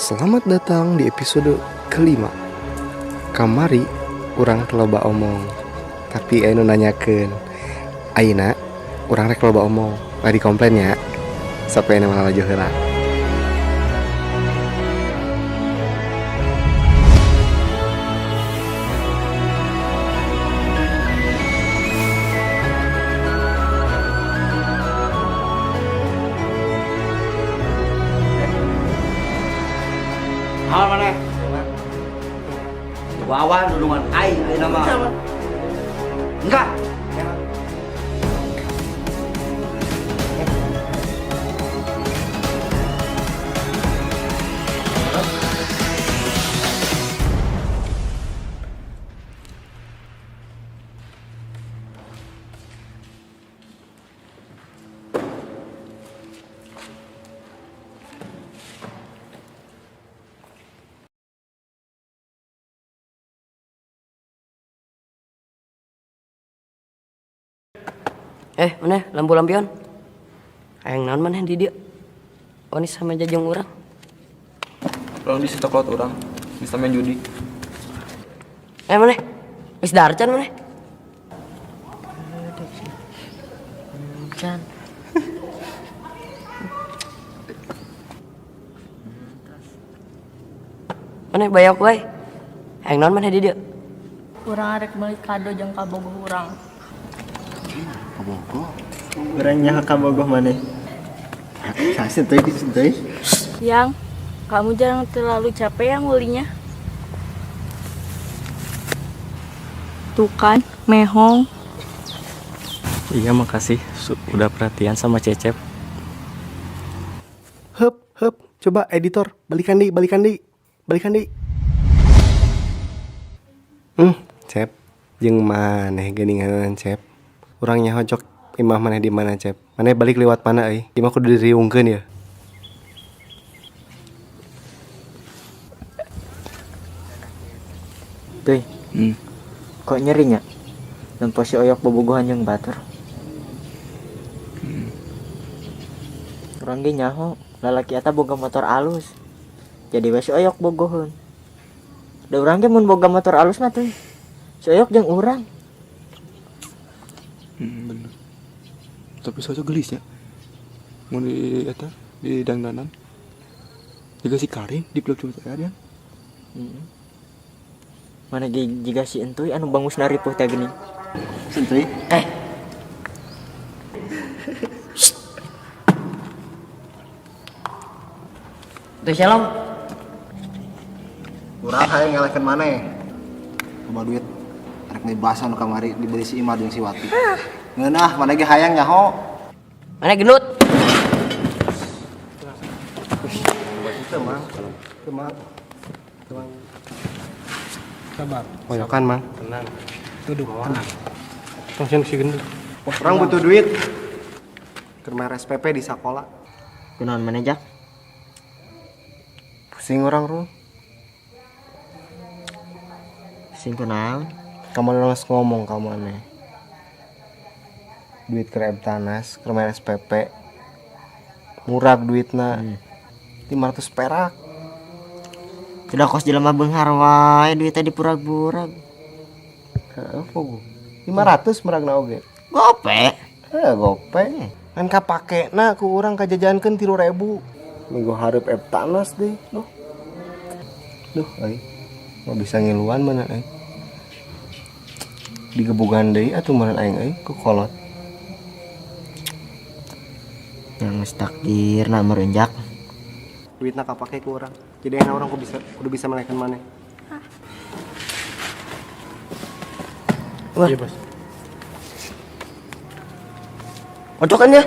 Selamat datang di episode kelima. Kamari urang loba omong, tapi anu nanyakeun, ayeuna urang rek loba omong, bari komplain nya. Sampai anu malah maju heula. Hal mana? Wawan dulungan ai nama. Enggak. Mana lampu-lampion? Hayang naon maneh di dieu? Onis sama jajong urang. Orang di situ klot orang bisa main judi. Maneh? Wis darcan maneh? Can. Maneh bayok wae. Hayang naon maneh di dieu? Urang arek meuli kado jeung kabogoh urang. Orangnya kabogoh maneh. Kasih teh. Yang, kamu jangan terlalu capek ya ngulinya. Tuh kan, mehong. Iya makasih udah perhatian sama Cecep. Hup, coba editor, balikan di. Cep, jeung maneh geuningan Cep. Urangnya hojok imah maneh di mana Cep? Maneh balik lewat mana euy? Imah kudu diriungkeun ya. Tuh, kok nyerinya? Dan posisi oyok bobogohan yang batur. Orang ge nyaho, lalaki eta boga motor alus. Jadi we si oyok bogoheun. Da urang ge mun boga motor alus mah teh. Si oyok jeung urang. Bener. Tapi saya gelis ya. Mau di eta di dangdanan. Juga si Karin di klub cuma saya. Mana ge jiga si entuy anu bangusna ripuh teh geuning. Sentuy. Tuh Shalom. Urang hayang ngalahkeun maneh. Loba duit arek ngebasa nu kamari dibeli si Imad jeung si Wati. Ngeunah maneh ge hayang nyaho. Maneh gendut. Oyokan mang. Tenang. Tenang. Tong si gendut. Orang butuh duit. Keur mere SPP di sakola. Kunaon maneh Jak? Pusing orang ru. Sing kunaon? Kamu langsung ngomong kamu aneh. Duit kereb tanas, keur SPP. Murah duitna. 500 perak. Sudah kos jelema beunghar wae duitnya dipurag-purag. Heeh, pogo. 500 meragna oge. Gope. Gope. Kan kapakena ku urang kajajankeun 3.000. Minggu hareup tanas deui. Duh, euy. Mau bisa ngiluan mana euy. Digebugan deui atuh meureun aing euy ku kolot. Yang takdir na meureun Jak. Duitna kapake ku urang. Jadi enak orang kudu bisa melehkeun maneh. Wah. Iya, Bos. Ocokan ya?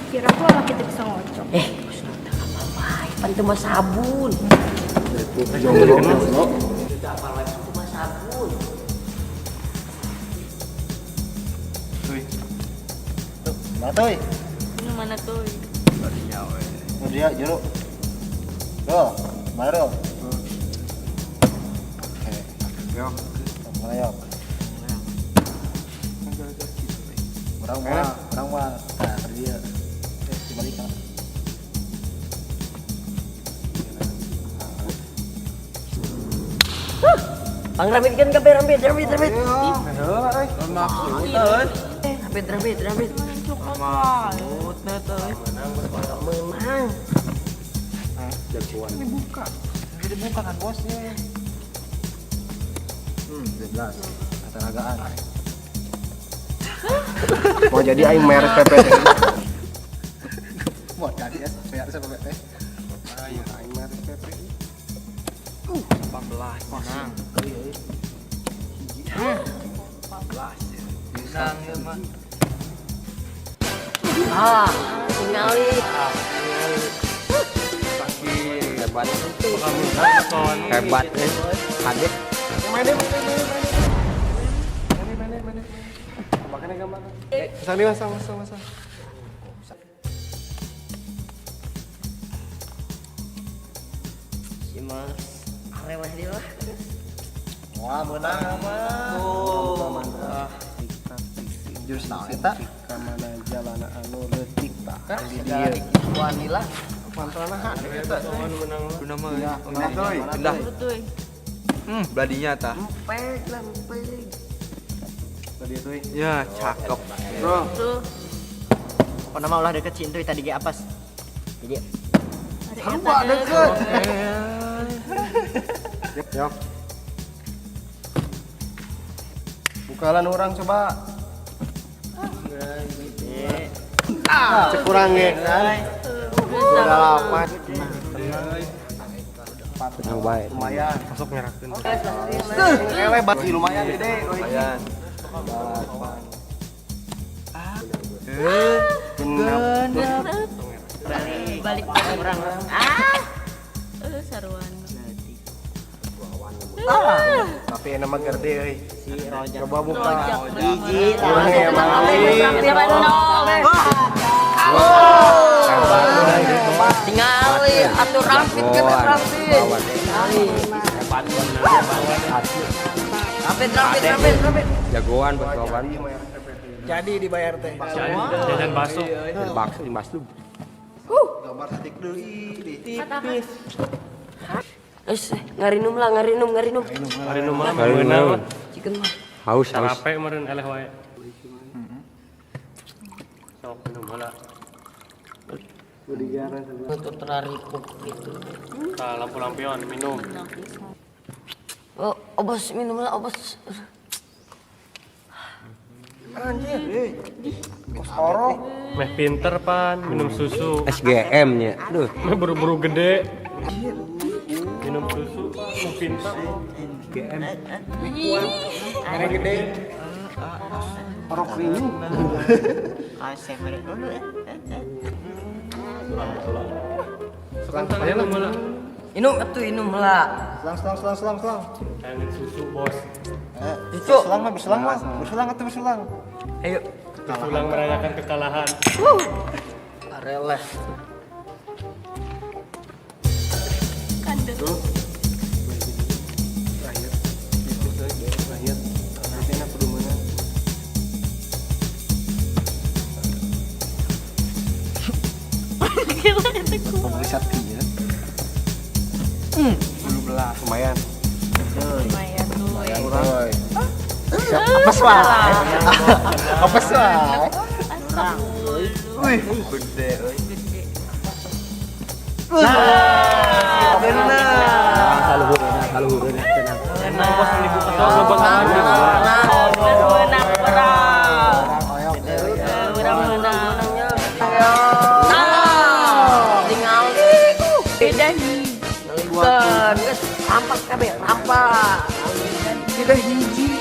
Kira aku anak kita bisa ngocok. Pantu mah sabun. Matoy. Ini mana tuh? Dia jeruk. Yo, baru. Yo, ayo. Orang mah, nah kerja. Dibalik kan. Bang Ramit kan kabeh Ramit. Ramit. Ramit, Ramit. Memang. Dibuka kan bosnya. 11 keteragaan. Mau jadi aing merek PP. Mau jadi ya, bayar sama PP. Ayo aing merek PP. 14 menang. 14. Menang ya mah. Tinggali. Hebat nih. Hadir. Masang nih, masang. Si Mas arewah dia lah. Wah, menang mah. Jurus naon eta? Kamana jalana anu leutik tah. Di dieu. Wanila. Pantrana eta. Duna mah. Pindah. Beladinya tah. Peg. Tadi tuh. Ya, cakep. Tuh. Oh nama ulah deket cintu tadi ge apes. Jadi Sarua deket. Yo. Bukalan orang coba. Cek kurang ya kan. Udah 8. Yang baik. Lumayan. Masuk nyerakin. Lebat sih lumayan gede. Lumayan. Balik orang. Saruan. Tapi enak mah gede euy. si Roja. Coba buka. Hiji Kurang ya emang. Tinggali atur rampit ke rampit. Rampit. Jagoan buat kawan. Jadi dibayar teh. Jajan bakso. Bakso di Baslu. Gambar statik deui di. tipis. Ngarinum lah, ngarinum. Ngarinum mah meunang. Chicken mah. Haus. Sarape meureun eleh wae. Sok minum heula. Untuk teraripuk gitu. Tah lampu-lampion minum. Oh, obos minum lah, obos. Meh pinter pan minum susu. SGM-nya. Aduh. Meh buru-buru gede. Minum susu meh pinter. Orok rinyu. Asem mereka. Sekarang minum heula. Inum lah. Selang. Pengen susu bos. Berselang atuh berselang. Ayo. Pulang merayakan kekalahan. Areleh. Pemeriksaan kieu. 12 lumayan. Lumayan tuh. Oi. Apes wae. Apes wae. Wih, gede euy. Enak bos yang dibuka soal lobang aja. Menang perang. Orang menang. Tinggali. Beda nih. Bukan. Rampak kabeh, rampak. Kita hiji.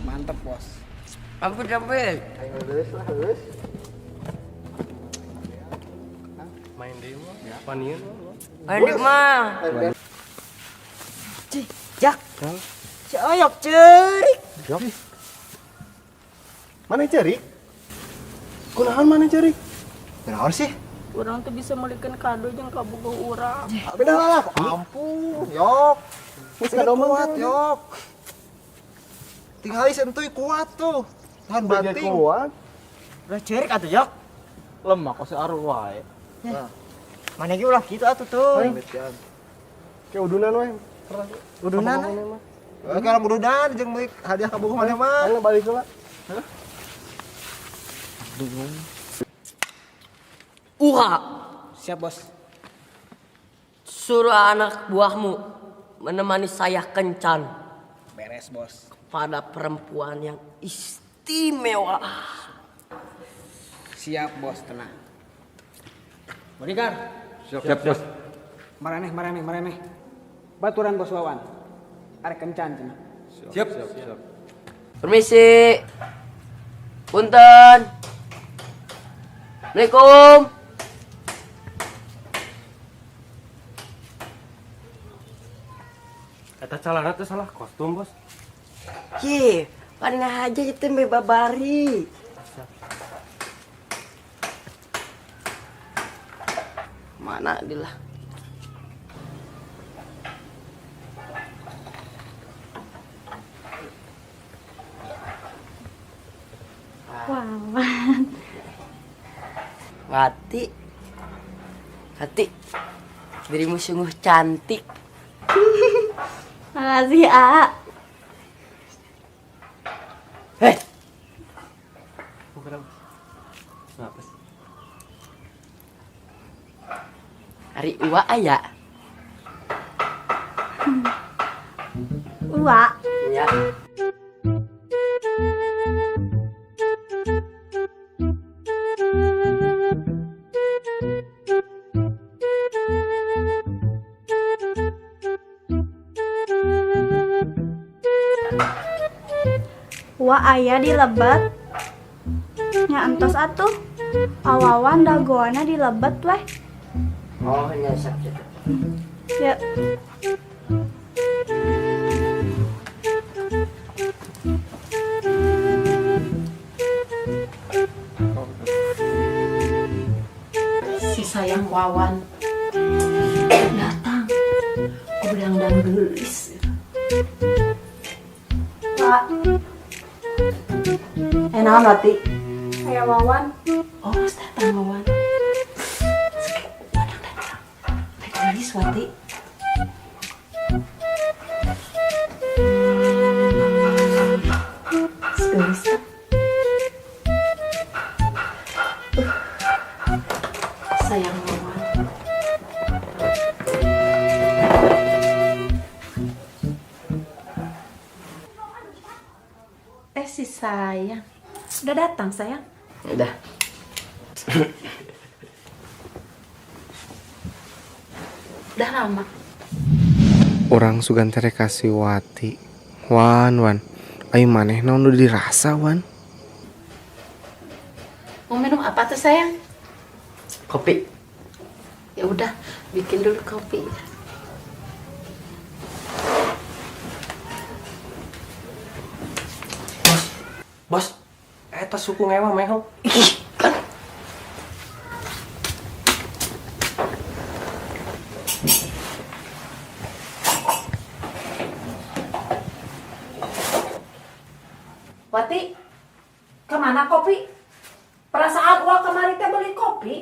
Mantap, Bos. Rampit. Geus. Main di mah. Panian. Andik mah. Jak. Si Oyok cerik. Mana cerik? Kunaon mana cerik? Kunaon sih? Orang tuh bisa memberikan kado yang kabogoh urang. Beda lah. Ampun, yok. Geus kado kuat, yok. Tinggal sentuy kuat tuh. Tahan banting. Kuat. Ulah cerik atuh Jok. Lemah kok searuh wae. Mana ge ulah kitu atuh tuh. Kayak udunan we. Udunan. Kalau bududan jeung meuli hadiah ka bogoh maneh mah. Ayo balik heula. Uha, Siap, Bos. suruh anak buahmu menemani saya kencan Beres, Bos. pada perempuan yang istimewa. Siap, Bos, tenang. Bodyguard, Siap, Bos. maraneh. Baturan Bos Wawan. Arek kencan cenah. Siap. Permisi. Punten. Assalamualaikum. Eta celana teh salah kostum, Bos. Ye, panah aja itu babari. Mana dilah? Wawan. Wati. Dirimu sungguh cantik. Makasih, A. Hei. Kenapa sih? Hari uwa aya. Uwa. Ya. Uwa aya di Lebet. Nya entos atuh. Awawan dagoana di Lebet weh. Oh, nyesek. Ya. Si sayang Wawan datang udang dan gelis. Pak, Enak Wati. saya Wawan. Oh, mas datang Wawan. Udang datang. Teh gelis Wati. Gelis tak? Sayang Wawan. Si sayang. Udah datang sayang. Udah. Udah lama. Orang sugan tere kasih Wati. Wan. Ayo maneh naon nu dirasa wan. Mau minum apa tuh sayang? Kopi. Ya udah, bikin dulu kopi. Bos, eta suku ngewa mehong. Wati, kemana kopi? Perasaan gua kemarin teh beli kopi.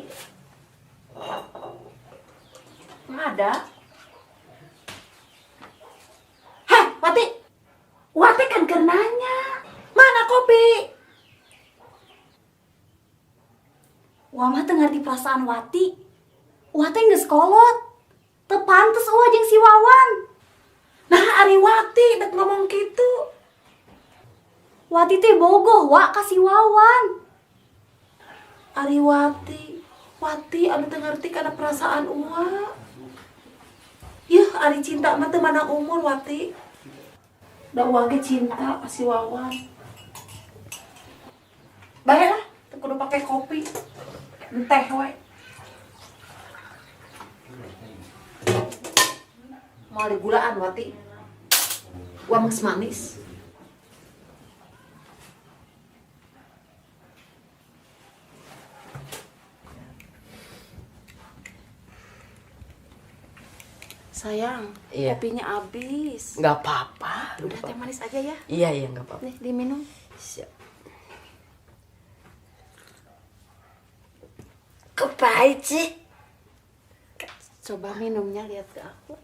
Nggak ada. Heh, Wati. Wati kan kenanya. Mana kopi? Wah mah teu ngarti perasaan Wati. Wati geus kolot. Teu pantes eueuh jeung si Wawan. Nah, ari Wati dek ngomong gitu. Wati teh bogoh wa ka si Wawan. Ari Wati anu teu ngarti kana perasaan Uwa. Yeuh, ari cinta mah teu manang umur Wati. Da Uwa ge cinta ka si Wawan. Baiklah, teu kudu pake kopi. Teh we. Mau di gulaan Wati. Uwa mah manis. Sayang, Iya. kopinya habis. Nggak apa-apa. Udah teh manis aja ya. Iya, nggak apa-apa. Nih, diminum. Siap. Kok pahit sih? Coba minumnya lihat ke aku.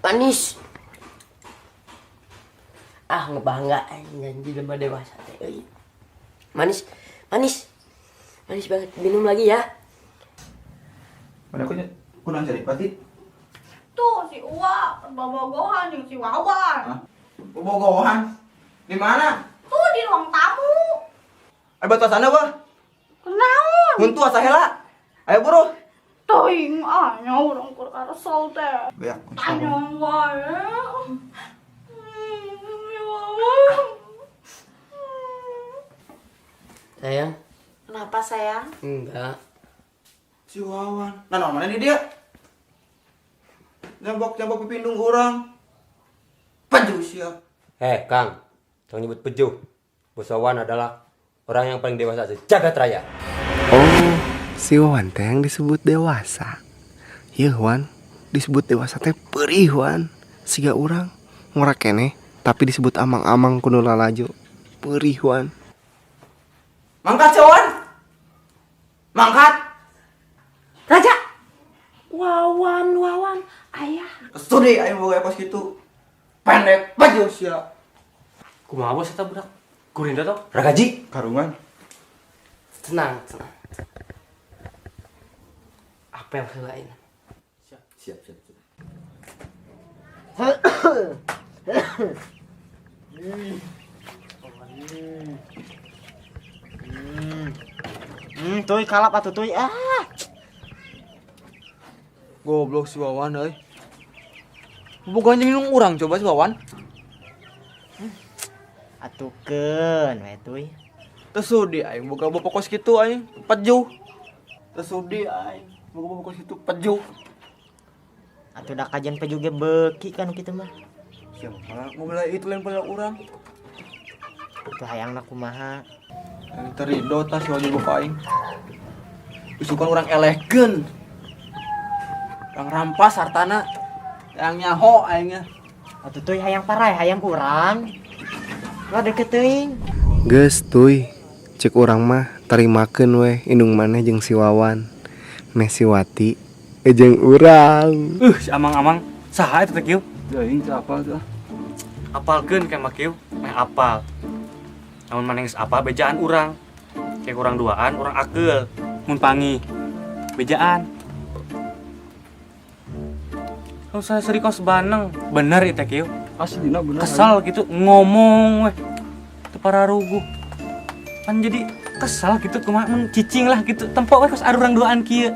Manis. Ah, ngebangga janji sama dewasa teh euy. Manis. Manis. Manis banget. Minum lagi ya. Mana aku kurang jadi pati. Tuh si Uwa bobogohan yang si Wawan. Bobogohan. Di mana? Tuh di ruang tamu. Ada batasannya apa? Kenaon? Untuk asa hela. Ayo buru. Teuing anya urang keur karesel teh. Ya. Anya wae. Si Wawan. Sayang, Kenapa sayang? enggak. Si Wawan. Nah, mana nih dia? Nyambok pipindung orang. Paju siap. Kang, jangan nyebut pejuh. Bos Wawan adalah orang yang paling dewasa sejagat raya. Oh, si Wawan teh yang disebut dewasa. Iya Wan, disebut dewasa teh perih Wan. Siga urang ngorak keneh tapi disebut amang-amang kudu lalajo. Perih Wan. Mangkat si Wawan. Mangkat. Raja. Wawan, ayah. Studi ayo boga pas gitu. Pendek paju siap. Kumaha bos eta budak? Kurinda toh? Ragaji. Karungan. Tenang. Apa yang lain? Siap. Tuy kalap atuh tuy. Goblok si Wawan euy. Bobogohan jeung minum urang coba si Wawan. Atukeun we tuy. Teu sudi aing boga bapak kos kitu aing. Pejuh. Teu sudi aing boga bapak kos kitu pejuh. Atuh da kajian pe juga beuki kan kitu mah. Siapa ngomel itu lain pada urang. Itu hayangna kumaha? Aing terido tas wajib bapak aing. Isukan urang elehkeun. Urang rampas hartana. Yang nyaho aingnya. Atuh tuy hayang parai, hayang urang. Lah deket teuing. Geus tuy, cek urang mah tarimakeun we indung maneh jeung si Wawan. Meh si Wati jeung urang. Si amang-amang saha eta teh kieu? Aing teu apal tuh. Apalkeun ke makieu, meh apal. Namun maneh geus apal bejaan urang. Kayak urang duaan, urang akeul. Mun pangi bejaan. Kalau saya seri kos baneng, bener itu kieu. Aslina bener. Kesal gitu ngomong weh. Teu pararuguh. Kan jadi kesal gitu kumaha mun cicing lah gitu. Tempo weh kos ada urang duaan kieu.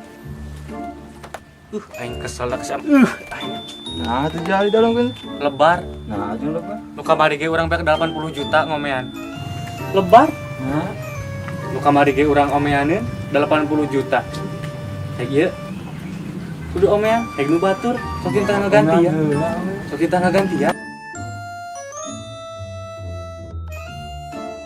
Aing kesal lah kesam. Aing Nah, itu jali dalam kan. lebar. Nah, itu lebar. Nu kamari ge urang beak 80 juta ngomean. Lebar. Nah, Nu kamari ge urang omeaneun 80 juta. Kayak ieu. Kudu omean, kayak nu batur. Sok kita ngaganti ya. Sok kita ngaganti ya.